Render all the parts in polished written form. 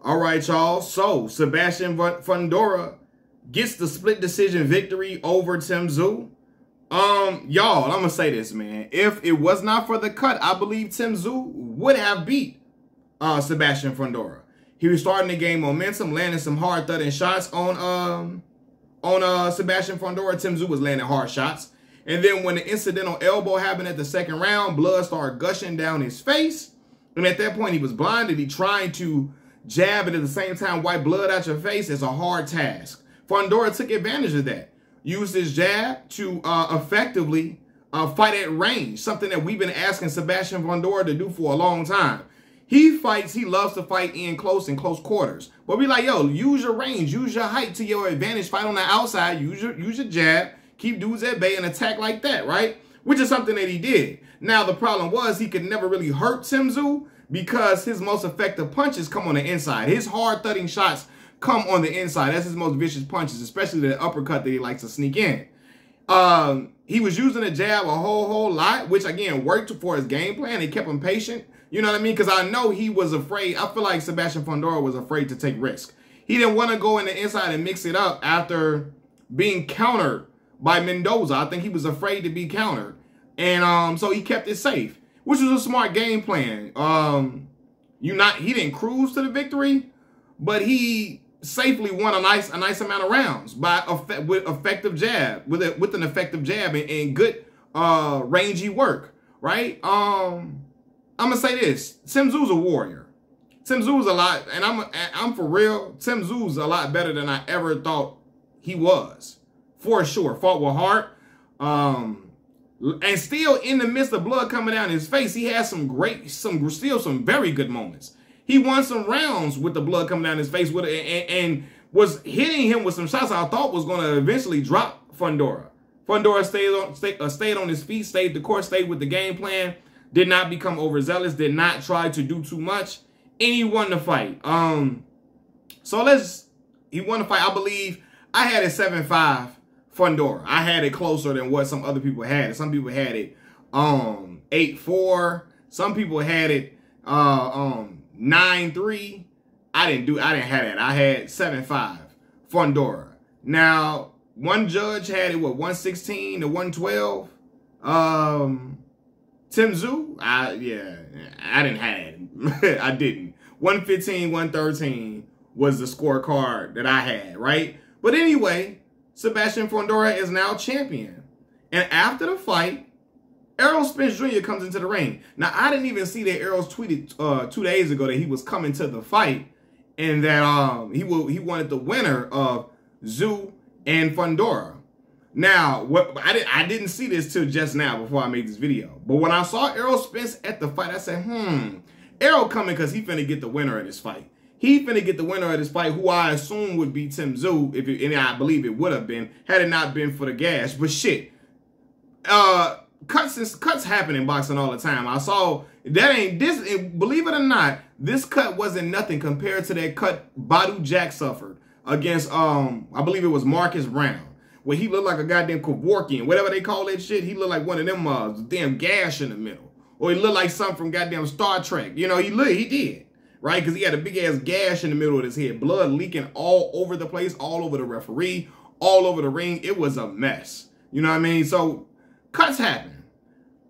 All right, y'all. So Sebastian Fundora gets the split decision victory over Tszyu. Y'all, I'm gonna say this, man. If it was not for the cut, I believe Tszyu would have beat Sebastian Fundora. He was starting to gain momentum, landing some hard thudding shots on Sebastian Fundora. Tszyu was landing hard shots. And then when the incidental elbow happened at the second round, blood started gushing down his face. And at that point, he was blinded. He tried to jab and at the same time wipe blood out your face. It's a hard task. Fundora took advantage of that. Used his jab to effectively fight at range, something that we've been asking Sebastian Fundora to do for a long time. He loves to fight in close quarters. But we like, yo, use your range, use your height to your advantage, fight on the outside, use your jab, keep dudes at bay and attack like that, right? Which is something that he did. Now, the problem was he could never really hurt Tszyu because his most effective punches come on the inside. His hard thudding shots come on the inside. That's his most vicious punches, especially the uppercut that he likes to sneak in. He was using the jab a whole lot, which again worked for his game plan. It kept him patient. You know what I mean? Because I know he was afraid. I feel like Sebastian Fundora was afraid to take risk. He didn't want to go in the inside and mix it up after being countered by Mendoza. I think he was afraid to be countered. And so he kept it safe, which was a smart game plan. He didn't cruise to the victory, but he safely won a nice amount of rounds with effective jab, with an effective jab and good rangy work, right? I'm gonna say this: Tszyu's a warrior. Tszyu's a lot, and I'm for real. Tszyu's a lot better than I ever thought he was, for sure. Fought with heart, and still in the midst of blood coming down his face, he had some very good moments. He won some rounds with the blood coming down his face and was hitting him with some shots I thought was going to eventually drop Fundora. Fundora stayed on his feet, stayed the course, stayed with the game plan, did not become overzealous, did not try to do too much, and he won the fight. He won the fight. I believe I had it 7-5 Fundora. I had it closer than what some other people had. Some people had it 8-4. Some people had it 9-3. I didn't have that. I had 7-5 Fundora. Now, one judge had it, what, 116 to 112? Tszyu, I didn't have it. I didn't. 115, 113 was the scorecard that I had, right? But anyway, Sebastian Fundora is now champion. And after the fight, Errol Spence Jr. comes into the ring. Now, I didn't even see that Errol tweeted 2 days ago that he was coming to the fight and that he wanted the winner of Tszyu and Fundora. Now, I didn't see this till just now before I made this video. But when I saw Errol Spence at the fight, I said, Errol coming because he finna get the winner of this fight. He finna get the winner of this fight, who I assume would be Tszyu, and I believe it would have been, had it not been for the gash. But shit, cuts happen in boxing all the time. I saw that believe it or not, this cut wasn't nothing compared to that cut Badu Jack suffered against, I believe it was Marcus Brown, where he looked like a goddamn Kevorkian, whatever they call that shit. He looked like one of them damn gash in the middle. Or he looked like something from goddamn Star Trek. You know, he did. Right? Because he had a big-ass gash in the middle of his head. Blood leaking all over the place, all over the referee, all over the ring. It was a mess. You know what I mean? So, cuts happen.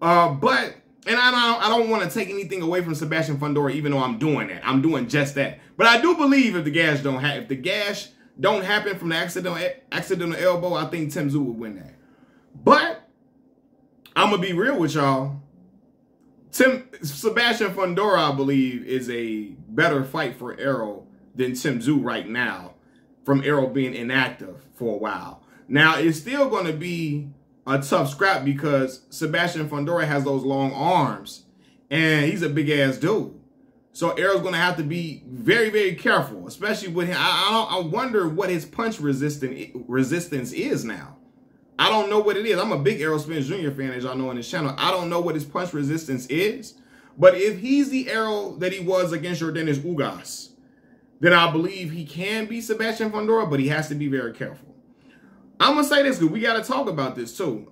But I don't want to take anything away from Sebastian Fundora, even though I'm doing that. I'm doing just that. But I do believe if the gash don't happen from the accidental elbow, I think Tszyu would win that. But I'm gonna be real with y'all. Sebastian Fundora, I believe, is a better fight for Errol than Tszyu right now, from Errol being inactive for a while. Now, it's still going to be a tough scrap because Sebastian Fundora has those long arms, and he's a big-ass dude. So Errol's going to have to be very, very careful, especially with him. I wonder what his punch resistance is now. I don't know what it is. I'm a big Errol Spence Jr. fan, as y'all know on this channel. I don't know what his punch resistance is. But if he's the Errol that he was against Yordenis Ugas, then I believe he can be Sebastian Fundora, but he has to be very careful. I'm going to say this because we got to talk about this too.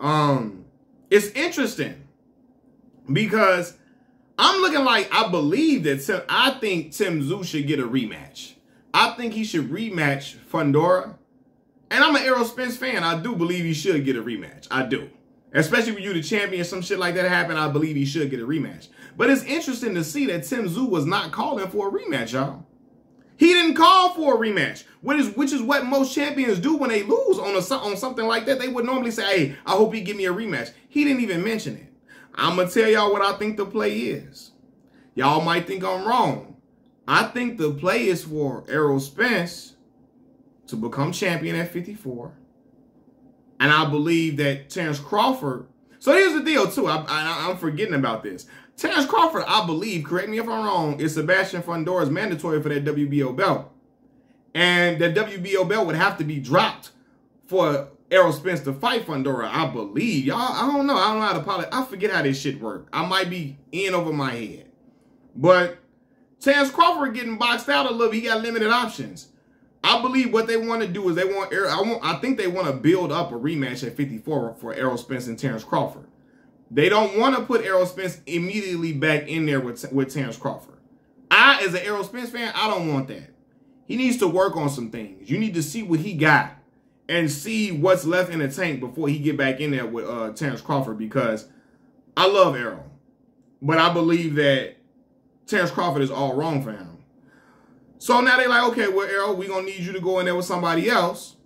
It's interesting because I'm looking like I believe that I think Tszyu should get a rematch. I think he should rematch Fundora. And I'm an Errol Spence fan. I do believe he should get a rematch. I do. Especially when you the champion, some shit like that happen, I believe he should get a rematch. But it's interesting to see that Tszyu was not calling for a rematch, y'all. He didn't call for a rematch, which is what most champions do when they lose on something like that. They would normally say, hey, I hope he give me a rematch. He didn't even mention it. I'm going to tell y'all what I think the play is. Y'all might think I'm wrong. I think the play is for Errol Spence to become champion at 54. And I believe that Terrence Crawford. So here's the deal, too. I'm forgetting about this. Terrence Crawford, I believe, correct me if I'm wrong, is Sebastian Fundora's mandatory for that WBO belt. And that WBO belt would have to be dropped for Errol Spence to fight Fundora, I believe. Y'all, I don't know. I don't know how to polish. I forget how this shit work. I might be in over my head. But Terrence Crawford getting boxed out a little bit. He got limited options. I believe what they want to do is I think they want to build up a rematch at 54 for Errol Spence and Terrence Crawford. They don't want to put Errol Spence immediately back in there with Terrence Crawford. As an Errol Spence fan, I don't want that. He needs to work on some things. You need to see what he got and see what's left in the tank before he get back in there with Terrence Crawford, because I love Errol. But I believe that Terrence Crawford is all wrong for him. So now they like, okay, well, Errol, we're going to need you to go in there with somebody else.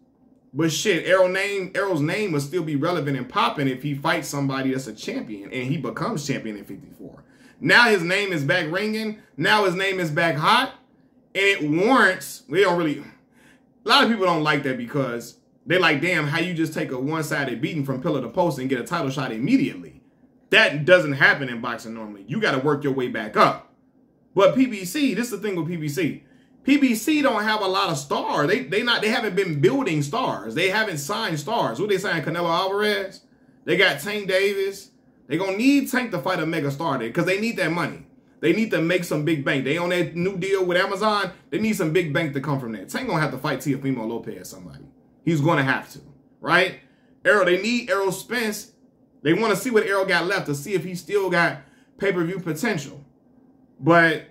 But shit, Errol's name will still be relevant and popping if he fights somebody that's a champion and he becomes champion in 54. Now his name is back ringing. Now his name is back hot. And it warrants, a lot of people don't like that because they're like, damn, how you just take a one-sided beating from pillar to post and get a title shot immediately? That doesn't happen in boxing normally. You got to work your way back up. But PBC, this is the thing with PBC. PBC don't have a lot of stars. They haven't been building stars. They haven't signed stars. Who they signed? Canelo Alvarez. They got Tank Davis. They're going to need Tank to fight a mega star there because they need that money. They need to make some big bank. They on that new deal with Amazon. They need some big bank to come from that. Tank going to have to fight Teofimo Lopez somebody. He's going to have to, right? They need Errol Spence. They want to see what Errol got left to see if he still got pay-per-view potential. But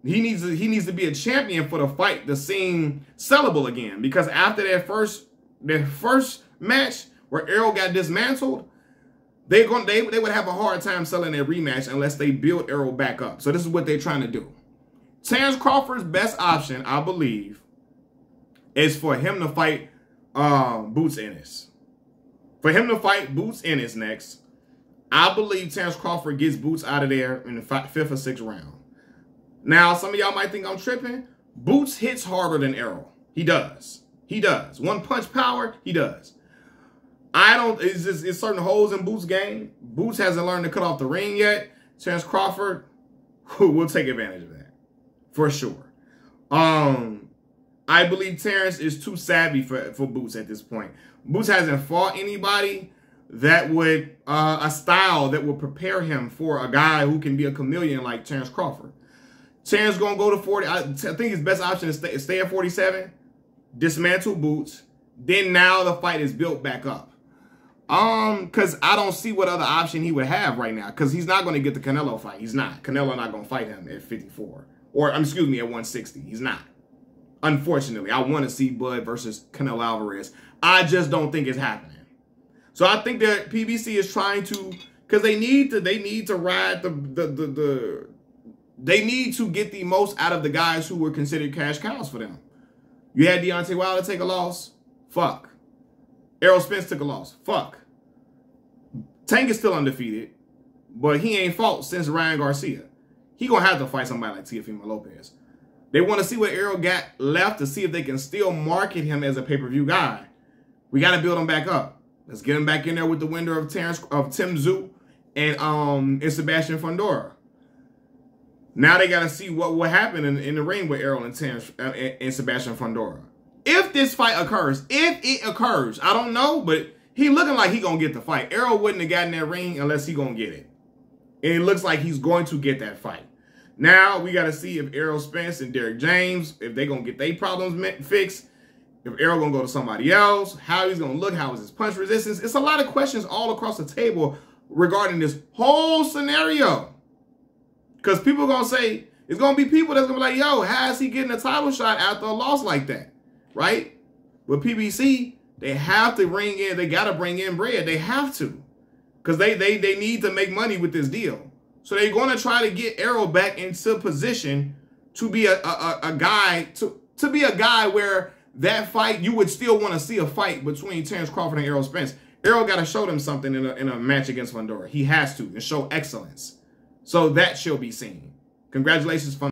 he needs to be a champion for the fight to seem sellable again. Because after that first match where Errol got dismantled, they would have a hard time selling their rematch unless they build Errol back up. So this is what they're trying to do. Terrence Crawford's best option, I believe, is for him to fight Boots Ennis. For him to fight Boots Ennis next, I believe Terrence Crawford gets Boots out of there in the 5th or 6th round. Now, some of y'all might think I'm tripping. Boots hits harder than Errol. He does. He does. One punch power, he does. It's certain holes in Boots' game. Boots hasn't learned to cut off the ring yet. Terrence Crawford will take advantage of that. For sure. I believe Terrence is too savvy for Boots at this point. Boots hasn't fought anybody that would, a style that would prepare him for a guy who can be a chameleon like Terrence Crawford. Terrence going to go to 40. I think his best option is stay at 47, dismantle Boots. Then now the fight is built back up. Because I don't see what other option he would have right now. Because he's not going to get the Canelo fight. He's not. Canelo not going to fight him at 54. Or, excuse me, at 160. He's not. Unfortunately, I want to see Bud versus Canelo Alvarez. I just don't think it's happening. So I think that PBC is trying to, because they need to ride they need to get the most out of the guys who were considered cash cows for them. You had Deontay Wilder take a loss. Fuck. Errol Spence took a loss. Fuck. Tank is still undefeated, but he ain't fought since Ryan Garcia. He gonna have to fight somebody like Teofimo Lopez. They want to see what Errol got left to see if they can still market him as a pay-per-view guy. We got to build him back up. Let's get him back in there with the window of Tszyu and Sebastian Fundora. Now they got to see what will happen in the ring with Errol and Sebastian Fundora. If this fight occurs, I don't know, but he looking like he going to get the fight. Errol wouldn't have gotten that ring unless he going to get it. And it looks like he's going to get that fight. Now we got to see if Errol Spence and Derrick James, if they going to get their problems fixed. If Errol going to go to somebody else, how he's going to look, how is his punch resistance. It's a lot of questions all across the table regarding this whole scenario. Because people going to say, it's going to be people that's going to be like, yo, how is he getting a title shot after a loss like that? Right? With PBC, they have to bring in, they got to bring in bread. They have to. Because they need to make money with this deal. So they're going to try to get Errol back into position to be a guy, to be a guy where that fight, you would still want to see a fight between Terrence Crawford and Errol Spence. Errol got to show them something in a match against Fundora. He has to, and show excellence. So that shall be seen. Congratulations, Fundora.